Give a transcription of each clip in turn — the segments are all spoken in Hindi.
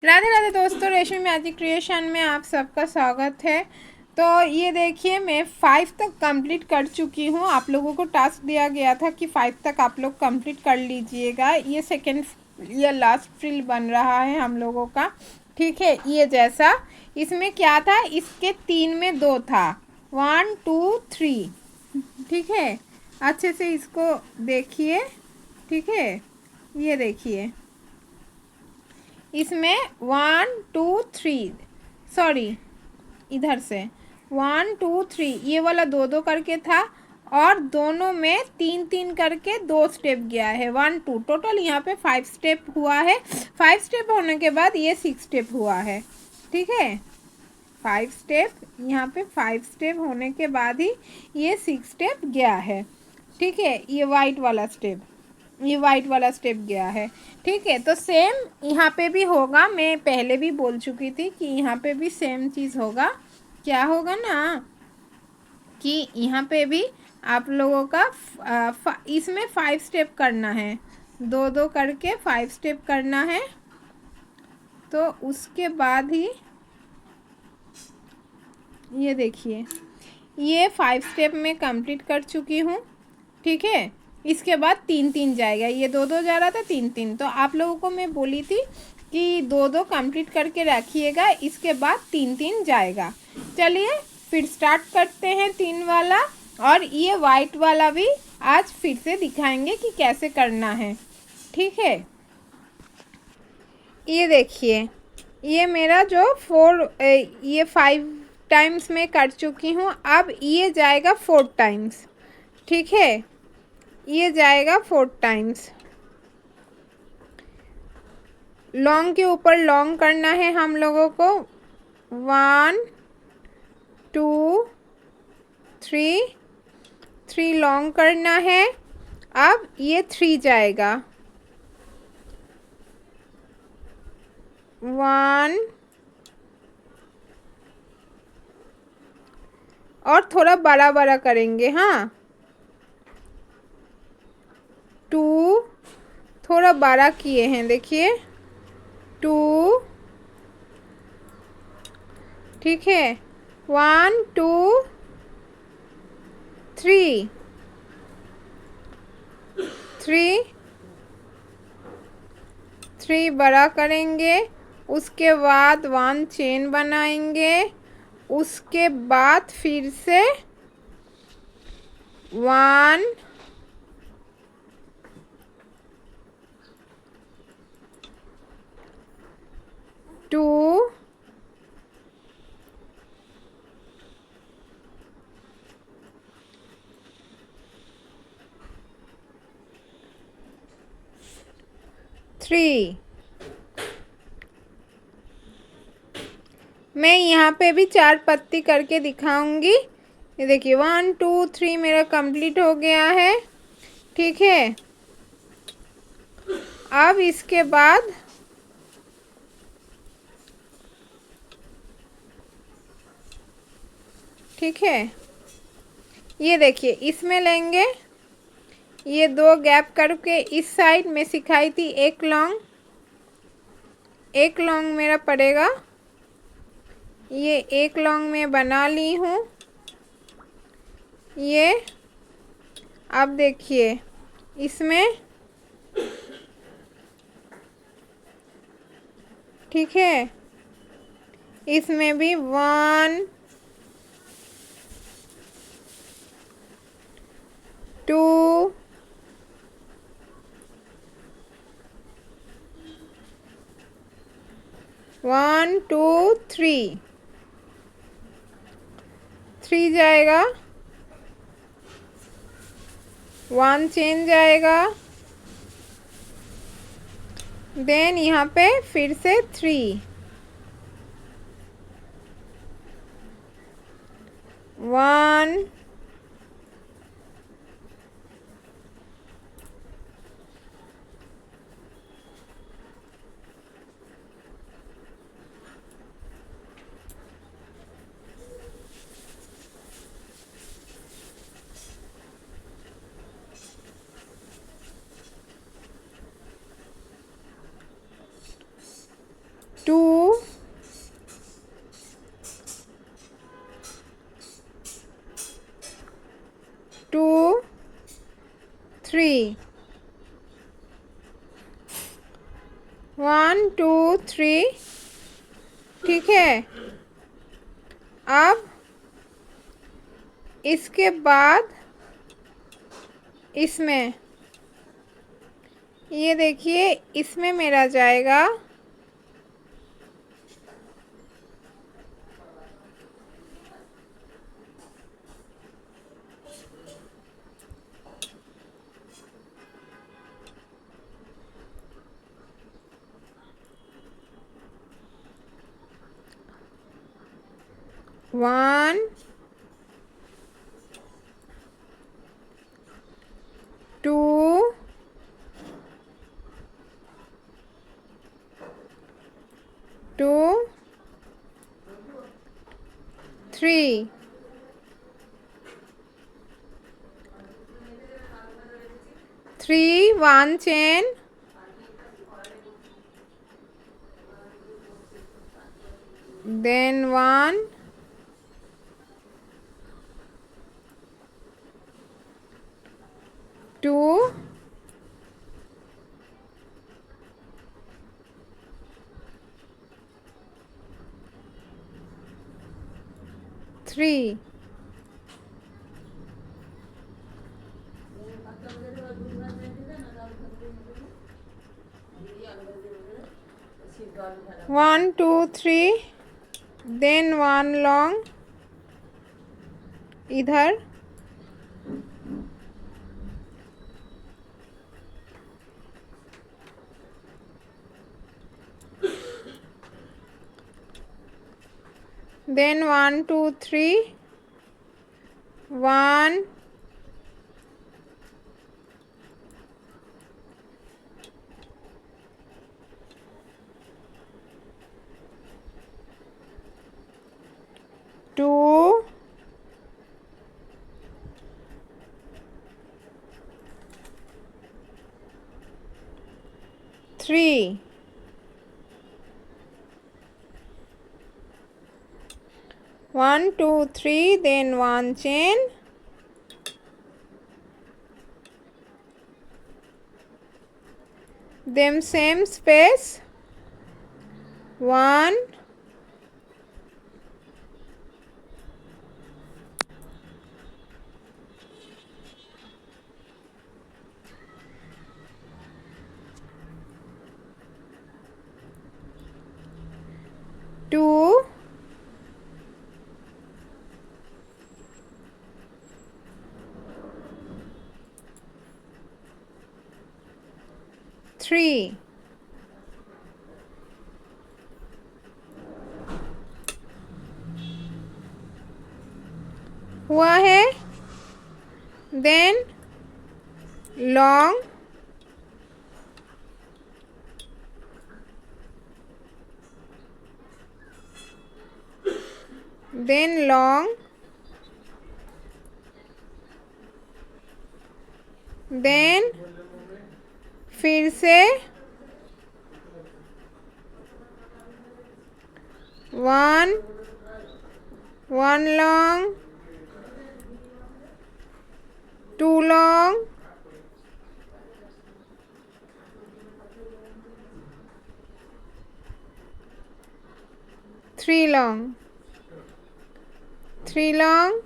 राधे राधे दोस्तों, रेशमी मैजिक क्रिएशन में आप सबका स्वागत है। तो ये देखिए, मैं 5 तक कंप्लीट कर चुकी हूँ। आप लोगों को टास्क दिया गया था कि 5 तक आप लोग कंप्लीट कर लीजिएगा। ये सेकंड या लास्ट फ्रिल बन रहा है हम लोगों का, ठीक है। ये जैसा इसमें क्या था, इसके 3 में 2 था, 1 2 3, ठीक है। अच्छे से इसको देखिए, ठीक है। ये देखिए, इसमें 1 2 3, सॉरी, इधर से 1 2 3, ये वाला 2 2 करके था और दोनों में 3 3 करके 2 स्टेप गया है। 1 2 टोटल यहाँ पे 5 स्टेप हुआ है। 5 स्टेप होने के बाद ये 6 स्टेप हुआ है, ठीक है। 5 स्टेप, यहाँ पे 5 स्टेप होने के बाद ही ये 6 स्टेप गया है, ठीक है। ये वाइट वाला स्टेप, ये वाइट वाला स्टेप गया है, ठीक है। तो सेम यहाँ पे भी होगा। मैं पहले भी बोल चुकी थी कि यहाँ पे भी सेम चीज़ होगा। क्या होगा ना कि यहाँ पे भी आप लोगों का इसमें 5 स्टेप करना है, 2 2 करके 5 स्टेप करना है। तो उसके बाद ही ये देखिए, ये 5 स्टेप में कंप्लीट कर चुकी हूँ, ठीक है। इसके बाद 3 3 जाएगा, ये 2 2 जा रहा था, 3 3। तो आप लोगों को मैं बोली थी कि 2 2 कंप्लीट करके रखिएगा, इसके बाद 3 3 जाएगा। चलिए फिर स्टार्ट करते हैं 3 वाला। और ये वाइट वाला भी आज फिर से दिखाएंगे कि कैसे करना है, ठीक है। ये देखिए, ये मेरा जो ये 5 टाइम्स में कर चुकी हूँ। अब ये जाएगा 4 टाइम्स, ठीक है। ये जाएगा 4 टाइम्स। लॉन्ग के ऊपर लॉन्ग करना है हम लोगों को। 1 2 3, 3 लॉन्ग करना है। अब ये 3 जाएगा, 1, और थोड़ा बड़ा बड़ा करेंगे, हाँ। 2, थोड़ा बड़ा किए हैं, देखिए 2, ठीक है। 1 2 3, 3 3 बड़ा करेंगे। उसके बाद 1 चेन बनाएंगे। उसके बाद फिर से 1 2 3। मैं यहाँ पे भी 4 पत्ती करके दिखाऊंगी। ये देखिए 1 2 3 मेरा कंप्लीट हो गया है, ठीक है। अब इसके बाद ठीक है, ये देखिए, इसमें लेंगे ये 2 गैप करके। इस साइड में सिखाई थी एक लॉन्ग मेरा पड़ेगा। ये एक लॉन्ग में बना ली हूँ। ये अब देखिए, इसमें ठीक है, इसमें भी 1 2 1 2 3, 3 जाएगा, 1 चेन जाएगा। देन यहाँ पे फिर से 3, 1 2 3, 1 2 3, ठीक है। अब इसके बाद इसमें ये देखिए, इसमें मेरा जाएगा 1 2 2 3, 3 1 chain, then 1 2 3, 1 2 3, then 1 long इधर, then 1 2 3, 1 2 3, 1 2 3, then 1 chain, then same space, 1 2 3, हुआ है, then long, then long, then फिर से 1 1 long, 2 long, 3 long, 3 long,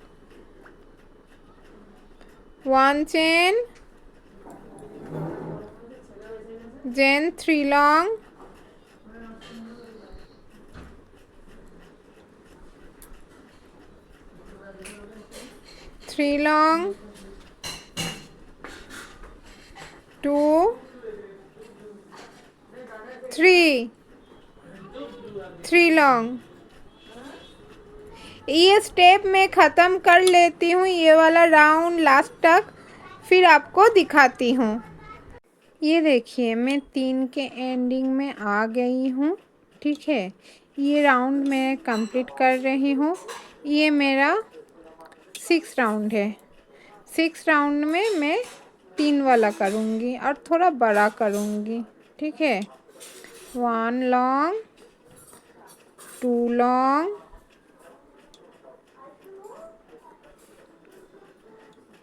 1 chain, then 3 long, 3 long, 2 3, 3 long। ये स्टेप मैं ख़त्म कर लेती हूँ, ये वाला राउंड लास्ट तक, फिर आपको दिखाती हूँ। ये देखिए, मैं 3 के एंडिंग में आ गई हूँ, ठीक है। ये राउंड मैं कंप्लीट कर रही हूँ। ये मेरा 6 राउंड है। 6 राउंड में मैं 3 वाला करूँगी और थोड़ा बड़ा करूँगी, ठीक है। 1 long, 2 long,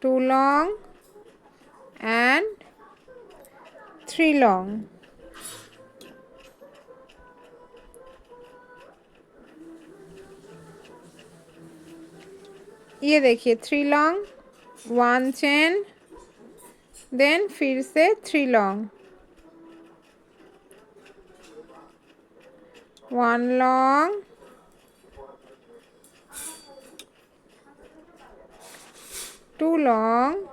2 long and 3 long. ये देखिए 3 लॉन्ग, 1 चेन, देन फिर से 3 लॉन्ग, 1 लॉन्ग, 2 लॉन्ग,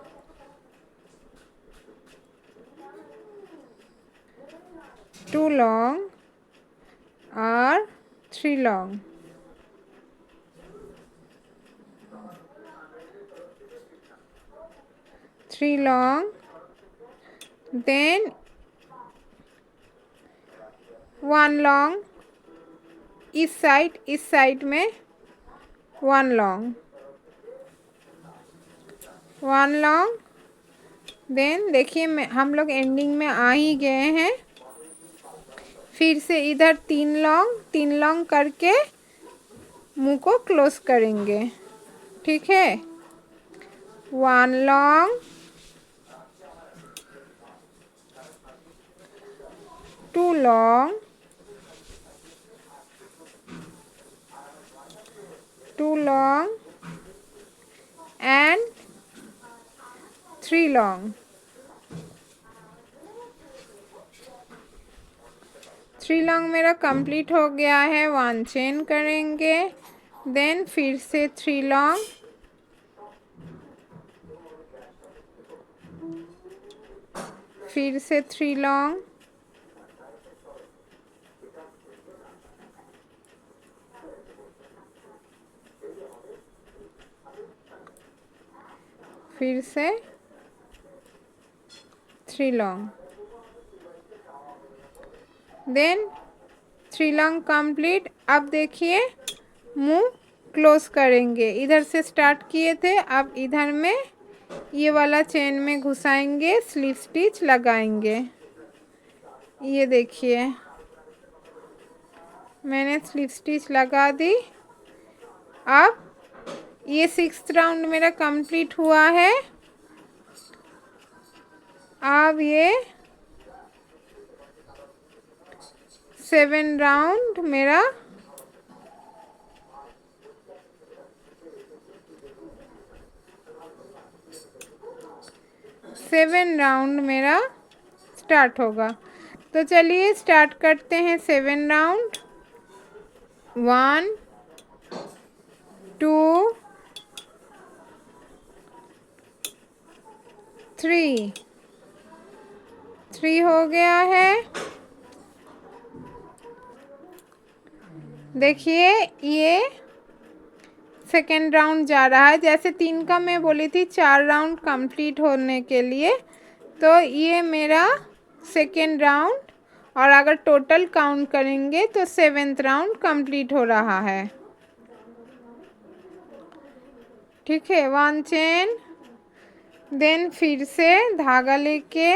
2 लॉन्ग और 3 long. Three long, then 1 long, इस साइड में 1 लॉन्ग, 1 लॉन्ग, देन देखिए हम लोग एंडिंग में आ ही गए हैं। फिर से इधर 3 लॉन्ग करके मुंह को क्लोज करेंगे, ठीक है। 1 long, 2 long, 2 long and 3 long. 3 long मेरा कंप्लीट हो गया है। 1 चेन करेंगे, देन फिर से 3 लॉन्ग, फिर से 3 लॉन्ग, फिर से 3 लॉन्ग, देन 3 लॉन्ग कंप्लीट। अब देखिए मुंह क्लोज करेंगे, इधर से स्टार्ट किए थे, अब इधर में ये वाला चेन में घुसाएंगे, स्लिप स्टिच लगाएंगे। ये देखिए मैंने स्लिप स्टिच लगा दी। अब ये 6th राउंड मेरा कंप्लीट हुआ है। अब ये 7 राउंड मेरा स्टार्ट होगा। तो चलिए स्टार्ट करते हैं 7 राउंड। 1 2 3 हो गया है। देखिए ये सेकेंड राउंड जा रहा है। जैसे 3 का मैं बोली थी 4 राउंड कंप्लीट होने के लिए, तो ये मेरा सेकेंड राउंड, और अगर टोटल काउंट करेंगे तो 7th राउंड कंप्लीट हो रहा है, ठीक है। 1 चेन, देन फिर से धागा लेके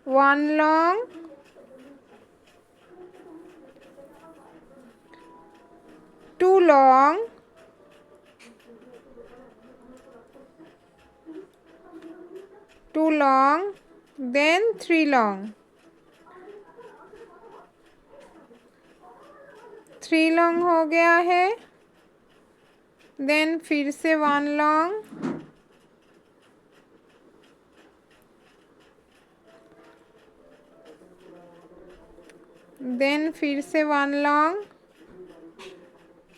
1 long, 2 long, 2 long, then 3 long, 3 long हो गया है। देन फिर से 1 लॉन्ग, देन फिर से 1 लॉन्ग,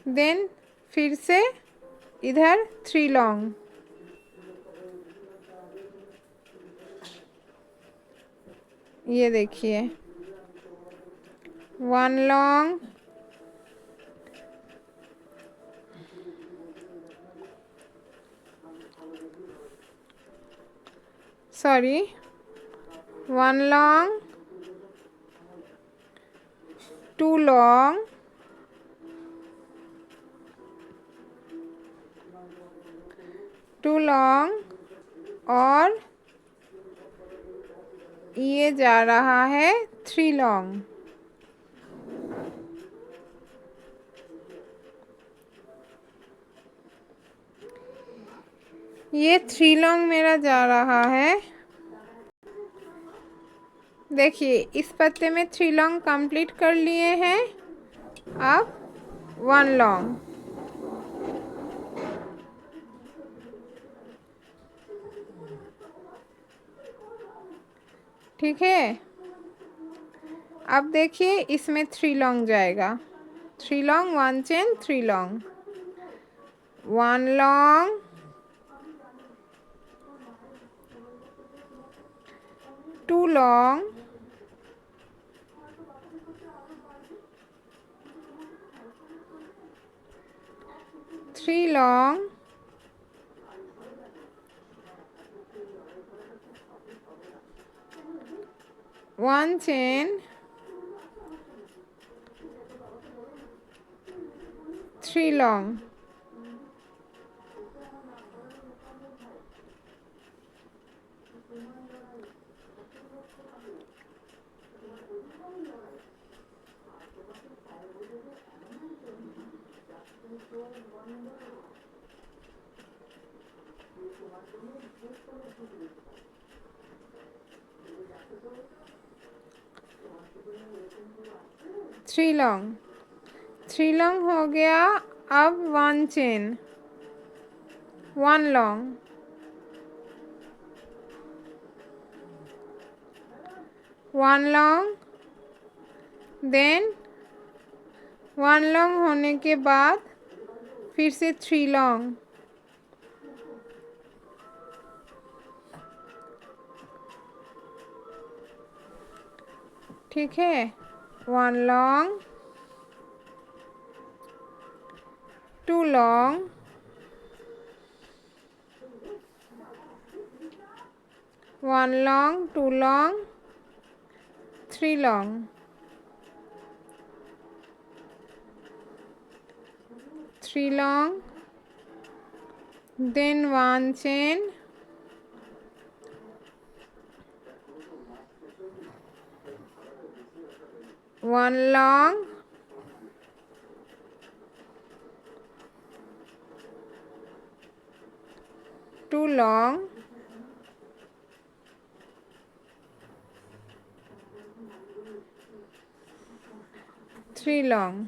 देन फिर से इधर 3 लॉन्ग, ये देखिए 1 long, sorry 1 long, 2 long, 2 long और ये जा रहा है 3 लॉन्ग। ये 3 लॉन्ग मेरा जा रहा है। देखिए इस पत्ते में 3 लॉन्ग कंप्लीट कर लिए हैं। अब 1 लॉन्ग, ठीक है। अब देखिए इसमें 3 लॉन्ग जाएगा, 3 long 1 chain 3 long, 1 long, 2 long, 3 long, 1 chain, 3 long, three long, 3 long हो गया। अब 1 chain, 1 long, 1 long, then 1 long होने के बाद फिर से 3 लॉन्ग, ठीक है। 1 long, 2 long, 1 long, 2 long, 3 long, 3 long, then 1 chain, 1 long, 2 long, 3 long,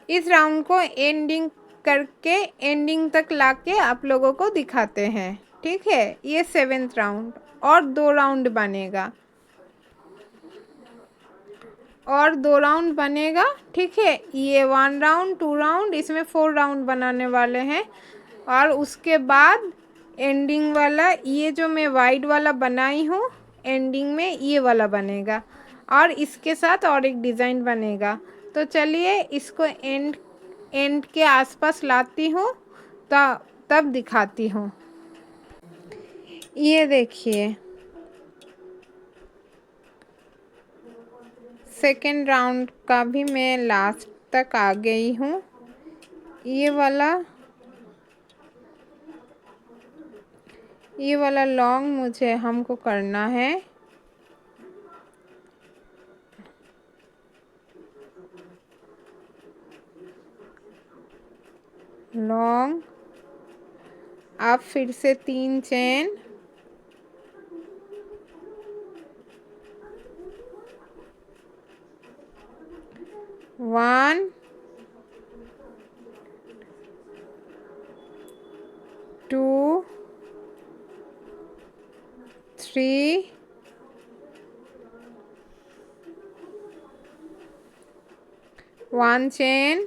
इस राउंड को एंडिंग करके एंडिंग तक लाके आप लोगों को दिखाते हैं, ठीक है। ये 7th राउंड और 2 राउंड बनेगा, और 2 राउंड बनेगा, ठीक है। ये 1 राउंड 2 राउंड, इसमें 4 राउंड बनाने वाले हैं। और उसके बाद एंडिंग वाला ये जो मैं वाइड वाला बनाई हूँ, एंडिंग में ये वाला बनेगा और इसके साथ और एक डिज़ाइन बनेगा। तो चलिए इसको एंड के आसपास लाती हूँ तब दिखाती हूँ। ये देखिए सेकेंड राउंड का भी मैं लास्ट तक आ गई हूँ। ये वाला लॉन्ग मुझे हमको करना है। लॉन्ग, अब फिर से 3 चेन, 1 2 3 1 चेन,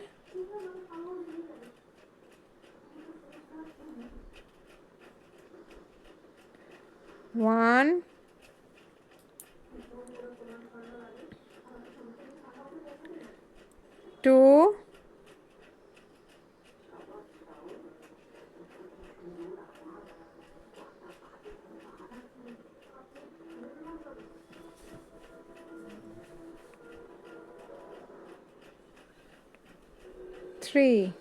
1 2 3,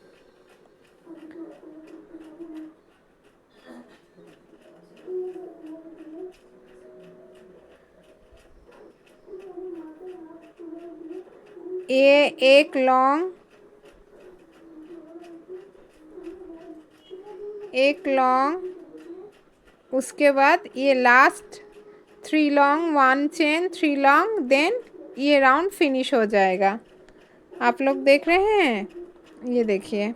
ये एक लॉन्ग, उसके बाद ये last 3 long, 1 chain, 3 long, then ये राउंड फिनिश हो जाएगा। आप लोग देख रहे हैं, ये देखिए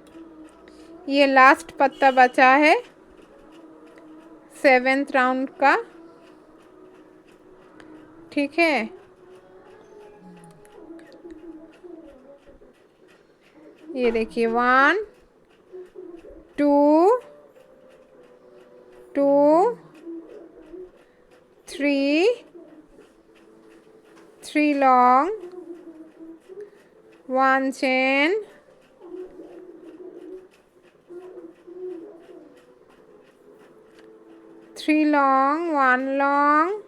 ये लास्ट पत्ता बचा है 7th राउंड का। ठीक है, ये देखिए 1 2 2 3 long, 1 chain, 3 long, 1 long,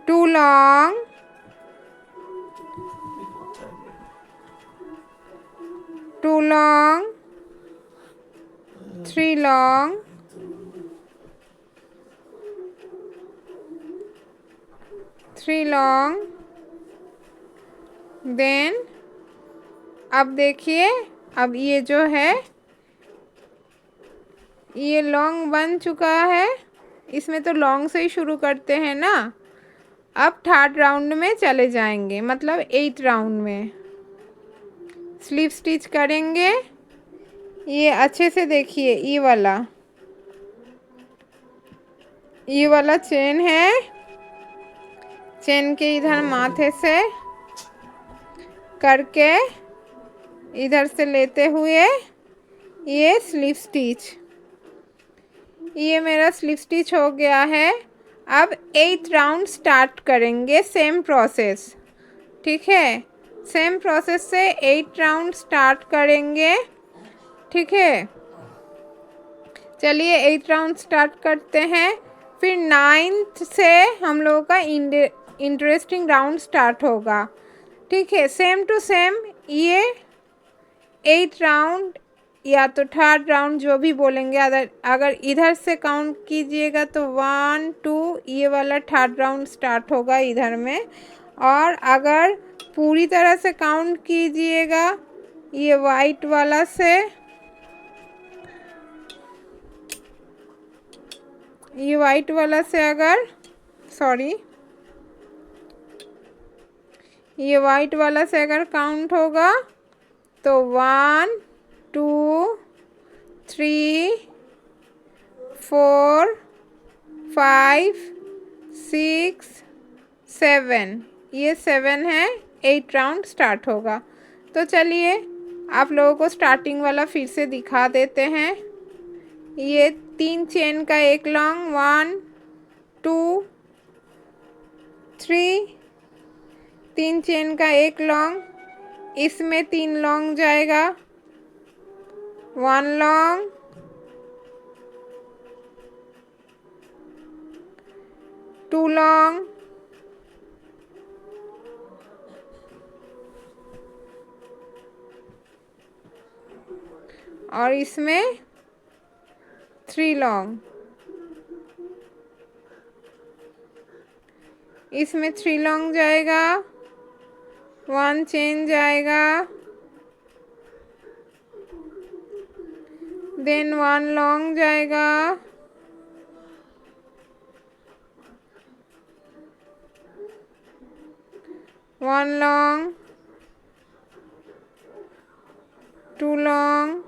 2 long, 2 long, 3 long, 3 long, then अब देखिए, अब ये जो है ये लॉन्ग बन चुका है। इसमें तो लॉन्ग से ही शुरू करते हैं ना। अब 3rd राउंड में चले जाएंगे, मतलब 8th राउंड में स्लीव स्टिच करेंगे। ये अच्छे से देखिए, ये वाला चेन है, चेन के इधर माथे से करके इधर से लेते हुए ये स्लीव स्टिच, ये मेरा स्लीव स्टिच हो गया है। अब 8th राउंड स्टार्ट करेंगे, सेम प्रोसेस। ठीक है, सेम प्रोसेस से 8th राउंड स्टार्ट करेंगे। ठीक है, चलिए 8th राउंड स्टार्ट करते हैं। फिर 9th से हम लोगों का इंटरेस्टिंग राउंड स्टार्ट होगा। ठीक है, सेम टू सेम ये 8th राउंड या तो 3rd राउंड जो भी बोलेंगे, अगर इधर से काउंट कीजिएगा तो 1 2, ये वाला 3rd राउंड स्टार्ट होगा इधर में। और अगर पूरी तरह से काउंट कीजिएगा ये वाइट वाला से, ये वाइट वाला से अगर ये वाइट वाला से अगर काउंट होगा तो 1 2 3 4 5 6 7, ये 7 है। 8 राउंड स्टार्ट होगा। तो चलिए आप लोगों को स्टार्टिंग वाला फिर से दिखा देते हैं। ये 3 चेन का एक लॉन्ग, 1 2 3, 3 चेन का एक लॉन्ग, इसमें 3 लॉन्ग जाएगा, 1 लॉन्ग, 2 लॉन्ग, और इसमें 3 लॉन्ग, इसमें 3 लॉन्ग जाएगा, 1 चेन जाएगा, देन 1 लॉन्ग जाएगा, 1 long, 2 long,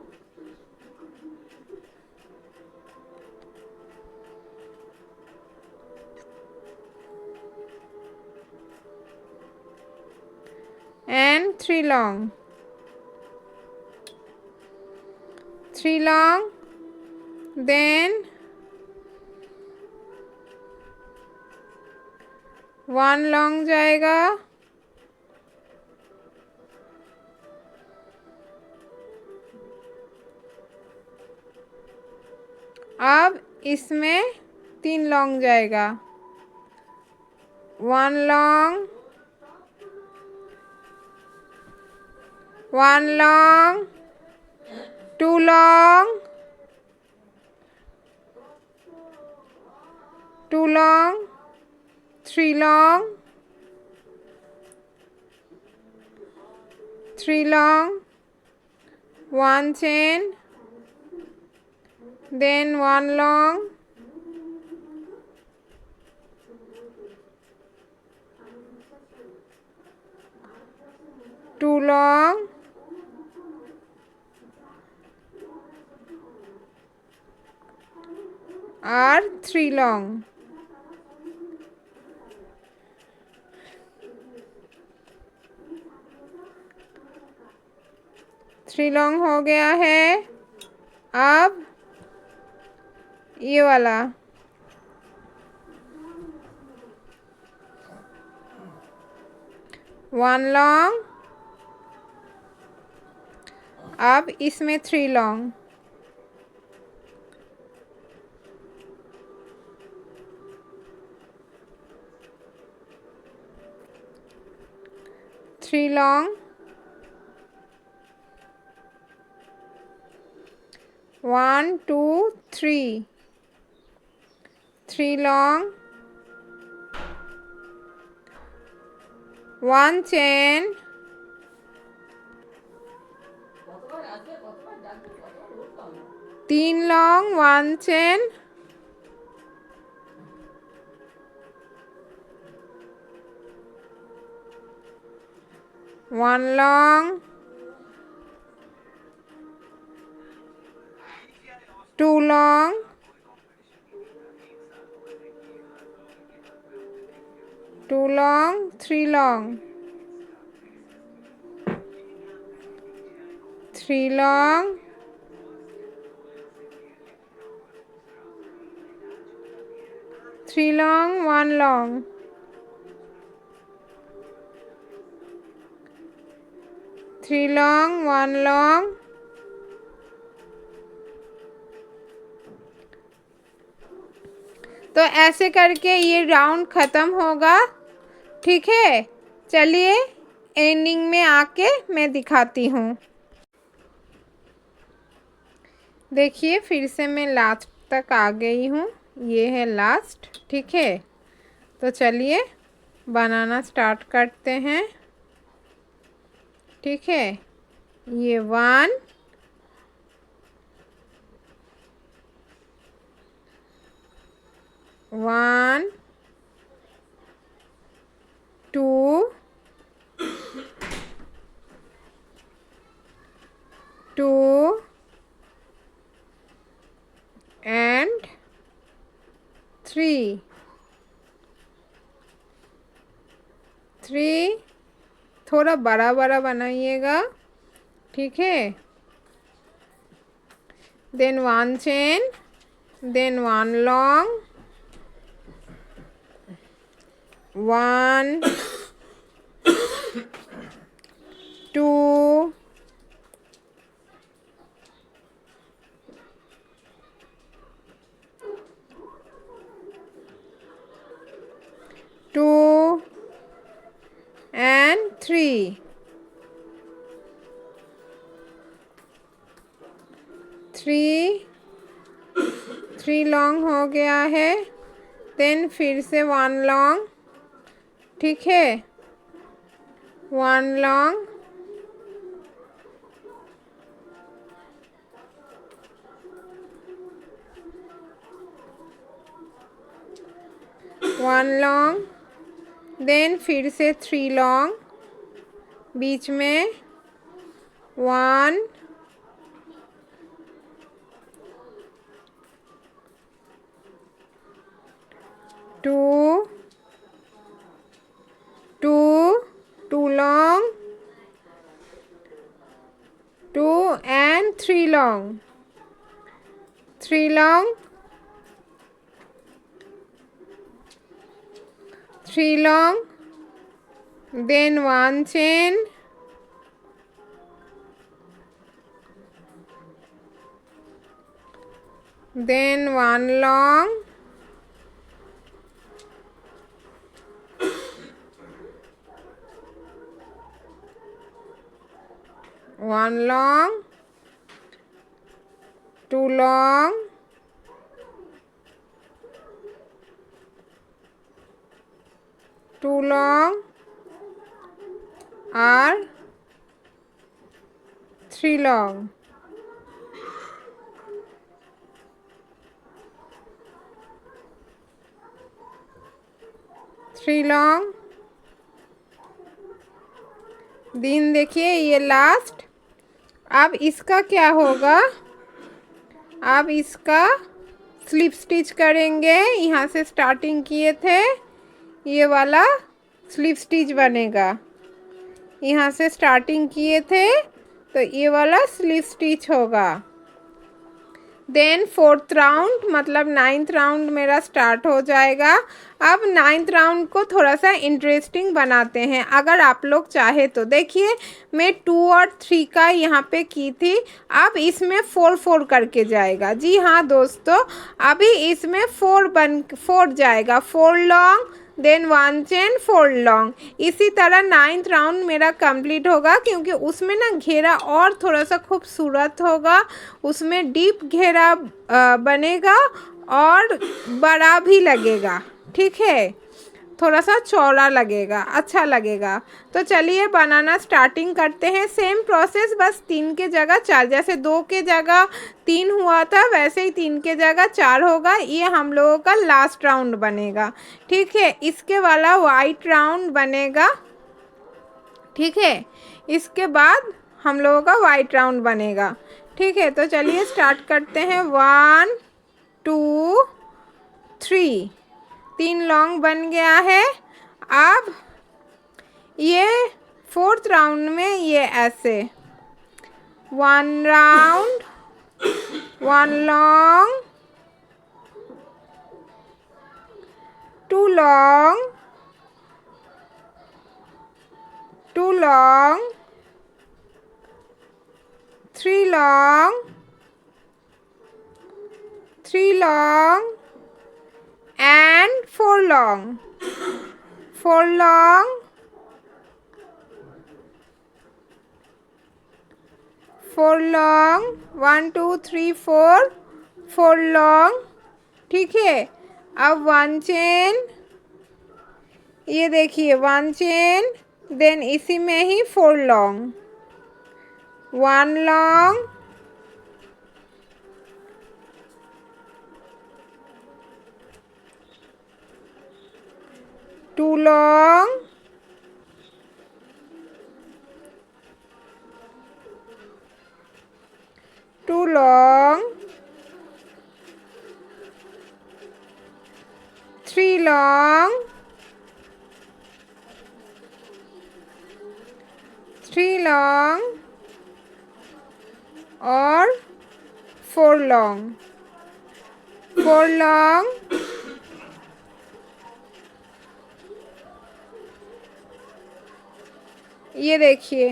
and 3 long, 3 long, then 1 long जाएगा, अब इसमें 3 लॉन्ग जाएगा, 1 long, 1 long, 2 long, 2 long, 3 long, 3 long, 1 chain, then 1 long, 2 long, और 3 long। थ्री लॉन्ग हो गया है। अब ये वाला 1 लॉन्ग, अब इसमें 3 long, three long, 1 2 3, 3 long, 1 chain, 3 long, 1 chain, 1 long, 2 long, 2 long, 3 long, 3 long, 3 long, 1 long, 3 long, 1 long, तो ऐसे करके ये राउंड ख़त्म होगा। ठीक है, चलिए एंडिंग में आके मैं दिखाती हूँ। देखिए फिर से मैं लास्ट तक आ गई हूँ, ये है लास्ट। ठीक है, तो चलिए बनाना स्टार्ट करते हैं। ठीक है, ये 1, 1 2 2 and 3, 3 थोड़ा बड़ा बड़ा बनाइएगा। ठीक है, then 1 chain, then 1 long, 1 2 2 and 3, 3 long हो गया है। देन फिर से 1 लॉन्ग। ठीक है, 1 लॉन्ग, 1 लॉन्ग, देन फिर से 3 लॉन्ग, बीच में 1 2 2 long, 2 and 3 long, 3 long, 3 long, then 1 chain, then 1 long, 1 long, 2 long, 3 2 long और 3 long. 3 long. दिन देखिए ये लास्ट. अब इसका क्या होगा, अब इसका स्लिप स्टिच करेंगे. यहाँ से स्टार्टिंग किए थे, ये वाला स्लिप स्टिच बनेगा. यहाँ से स्टार्टिंग किए थे तो ये वाला स्लिप स्टिच होगा. देन 4th राउंड मतलब 9th राउंड मेरा स्टार्ट हो जाएगा. अब 9th राउंड को थोड़ा सा इंटरेस्टिंग बनाते हैं अगर आप लोग चाहे तो. देखिए मैं 2 और 3 का यहाँ पे की थी. अब इसमें 4 करके जाएगा. जी हाँ दोस्तों, अभी इसमें 4 जाएगा. 4 लॉन्ग देन 1 चेन 4 लॉन्ग. इसी तरह 9th राउंड मेरा कंप्लीट होगा क्योंकि उसमें ना घेरा और थोड़ा सा खूबसूरत होगा. उसमें डीप घेरा बनेगा और बड़ा भी लगेगा. ठीक है, थोड़ा सा चौड़ा लगेगा, अच्छा लगेगा. तो चलिए बनाना स्टार्टिंग करते हैं. सेम प्रोसेस, बस 3 के जगह 4. जैसे 2 के जगह 3 हुआ था वैसे ही 3 के जगह 4 होगा. ये हम लोगों का लास्ट राउंड बनेगा. ठीक है, इसके वाला वाइट राउंड बनेगा. ठीक है, इसके बाद हम लोगों का वाइट राउंड बनेगा. ठीक है, तो चलिए स्टार्ट करते हैं. 1 2 3. 3 लॉन्ग बन गया है. अब ये 4th राउंड में ये ऐसे 1 round 1 long 2 long 2 long 3 long 3 long and 4 long 4 long 4 long 1 2 3 4 4 long. ठीक है, अब 1 चेन, ये देखिए 1 चेन, देन इसी में ही 4 long 1 long 2 long 2 long 3 long 3 long और 4 long 4 long ये देखिए,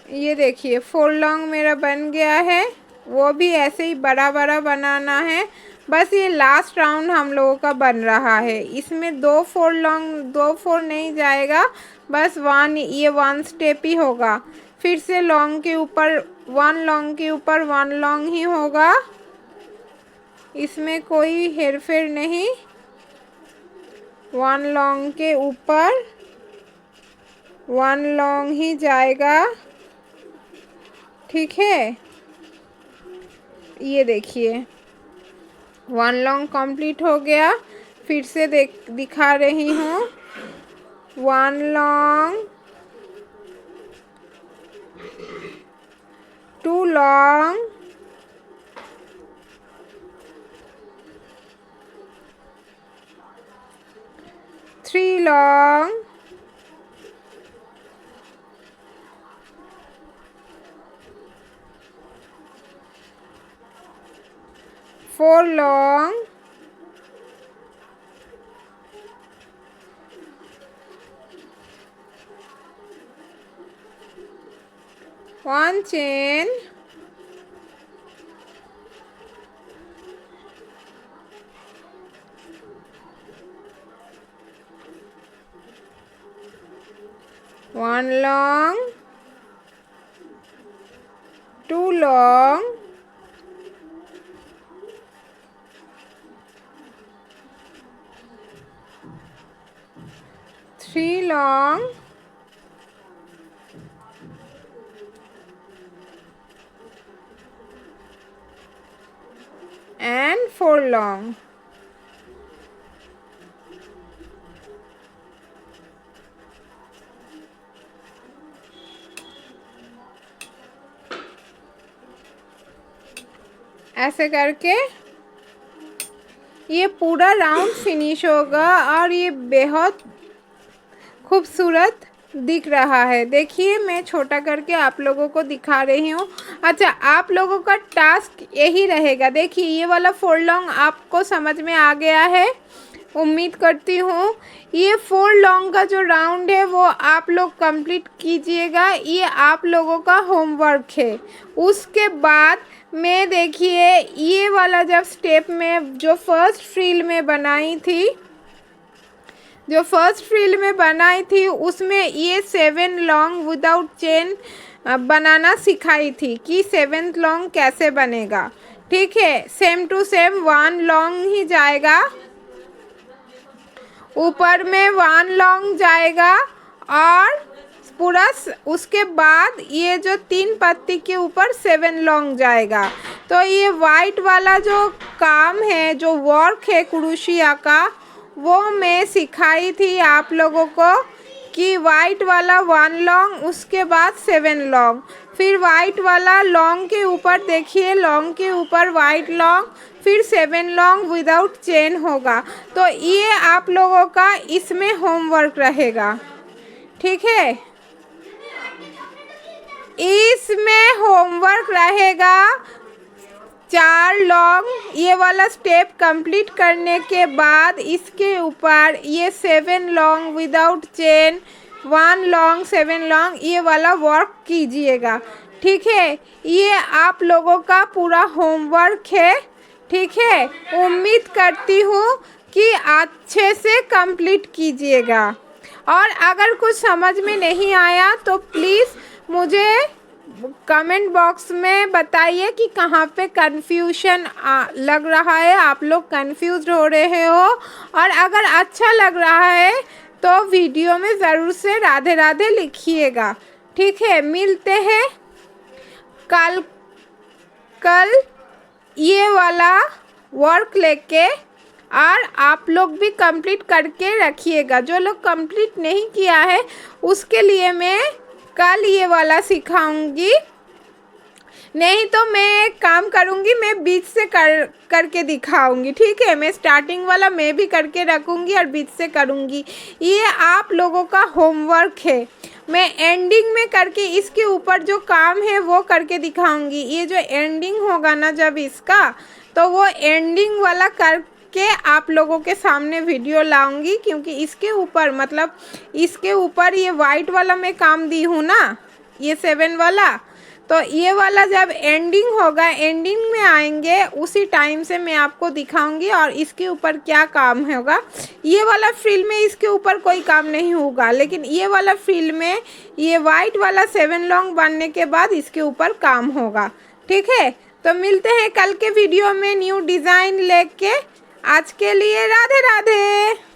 ये देखिए 4 लॉन्ग मेरा बन गया है. वो भी ऐसे ही बड़ा बड़ा बनाना है. बस ये लास्ट राउंड हम लोगों का बन रहा है. इसमें 2 4 लॉन्ग 2 4 नहीं जाएगा, बस 1, ये 1 स्टेप ही होगा. फिर से लॉन्ग के ऊपर 1 लॉन्ग के ऊपर 1 लॉन्ग ही होगा. इसमें कोई हेरफेर नहीं. 1 लॉन्ग के ऊपर 1 लॉन्ग ही जाएगा. ठीक है, ये देखिए 1 लॉन्ग कंप्लीट हो गया. फिर से दिखा रही हूँ. 1 long 2 long 3 long 4 long 1 chain 1 long 2 long 3 long and 4 long. ऐसे करके ये पूरा राउंड फिनिश होगा और ये बहुत खूबसूरत दिख रहा है। देखिए मैं छोटा करके आप लोगों को दिखा रही हूँ। अच्छा, आप लोगों का टास्क यही रहेगा। देखिए ये वाला 4 लॉन्ग आपको समझ में आ गया है, उम्मीद करती हूँ। ये 4 लॉन्ग का जो राउंड है वो आप लोग कंप्लीट कीजिएगा। ये आप लोगों का होमवर्क है। उसके बाद मैं देखिए ये वाला जब स्टेप में जो फर्स्ट फ्रिल में बनाई थी उसमें ये 7 लॉन्ग विदाउट चेन बनाना सिखाई थी कि 7th लॉन्ग कैसे बनेगा। ठीक है, सेम टू सेम 1 लॉन्ग ही जाएगा, ऊपर में 1 लॉन्ग जाएगा और पूरा उसके बाद ये जो 3 पत्ती के ऊपर 7 लॉन्ग जाएगा। तो ये वाइट वाला जो काम है, जो वर्क है क्रोशिया का, वो मैं सिखाई थी आप लोगों को कि वाइट वाला 1 लॉन्ग, उसके बाद 7 लॉन्ग, फिर वाइट वाला लॉन्ग के ऊपर देखिए, लॉन्ग के ऊपर वाइट लॉन्ग, फिर 7 लॉन्ग विदाउट चेन होगा। तो ये आप लोगों का इसमें होमवर्क रहेगा। ठीक है, इसमें होमवर्क रहेगा 4 लॉन्ग। ये वाला स्टेप कंप्लीट करने के बाद इसके ऊपर ये 7 long without chain, 1 long, 7 long, ये वाला वर्क कीजिएगा। ठीक है, ये आप लोगों का पूरा होमवर्क है। ठीक है, उम्मीद करती हूँ कि अच्छे से कंप्लीट कीजिएगा। और अगर कुछ समझ में नहीं आया तो प्लीज़ मुझे कमेंट बॉक्स में बताइए कि कहाँ पे कन्फ्यूजन लग रहा है, आप लोग कंफ्यूज हो रहे हो। और अगर अच्छा लग रहा है तो वीडियो में ज़रूर से राधे राधे लिखिएगा। ठीक है, मिलते हैं कल ये वाला वर्क लेके, और आप लोग भी कंप्लीट करके रखिएगा। जो लोग कंप्लीट नहीं किया है उसके लिए मैं कल ये वाला सिखाऊंगी। नहीं तो मैं एक काम करूंगी, मैं बीच से करके दिखाऊंगी। ठीक है, मैं स्टार्टिंग वाला मैं भी करके रखूंगी और बीच से करूंगी। ये आप लोगों का होमवर्क है। मैं एंडिंग में करके इसके ऊपर जो काम है वो करके दिखाऊंगी। ये जो एंडिंग होगा ना जब इसका, तो वो एंडिंग वाला के आप लोगों के सामने वीडियो लाऊंगी, क्योंकि इसके ऊपर मतलब इसके ऊपर ये वाइट वाला मैं काम दी हूँ ना, ये 7 वाला। तो ये वाला जब एंडिंग होगा, एंडिंग में आएंगे उसी टाइम से मैं आपको दिखाऊंगी और इसके ऊपर क्या काम होगा। ये वाला फ्रिल में इसके ऊपर कोई काम नहीं होगा, लेकिन ये वाला फ्रिल में ये वाइट वाला 7 लॉन्ग बनने के बाद इसके ऊपर काम होगा। ठीक है, तो मिलते हैं कल के वीडियो में न्यू डिज़ाइन लेके। आज के लिए राधे राधे।